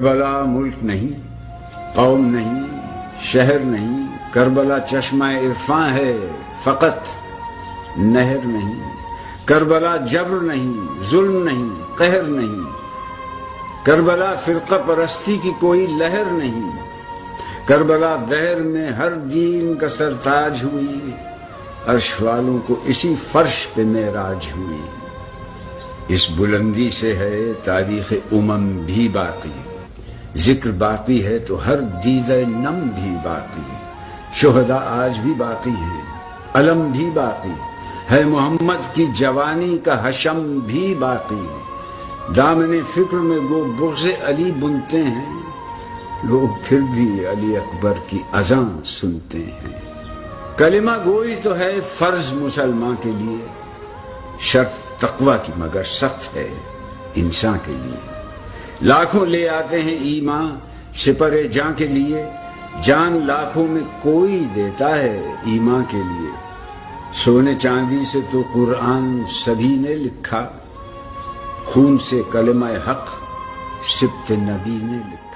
کربلا ملک نہیں، قوم نہیں، شہر نہیں، کربلا چشمہ عرفاں ہے فقط نہر نہیں، کربلا جبر نہیں، ظلم نہیں، قہر نہیں، کربلا فرقہ پرستی کی کوئی لہر نہیں، کربلا دہر میں ہر دین کا سرتاج ہوئی، عرش والوں کو اسی فرش پہ معراج ہوئی۔ اس بلندی سے ہے تاریخ بھی باقی، ذکر باقی ہے تو ہر دیدہ نم بھی باقی، شہداء آج بھی باقی ہیں، علم بھی باقی ہے، محمد کی جوانی کا حشم بھی باقی، دامن فکر میں گو بغض علی بنتے ہیں، لوگ پھر بھی علی اکبر کی اذان سنتے ہیں۔ کلمہ گوئی تو ہے فرض مسلمان کے لیے، شرط تقوی کی مگر سخت ہے انسان کے لیے، لاکھوں لے آتے ہیں ایمان سپر جاں کے لیے، جان لاکھوں میں کوئی دیتا ہے ایمان کے لیے، سونے چاندی سے تو قرآن سبھی نے لکھا، خون سے کلمہ حق سبط نبی نے لکھا۔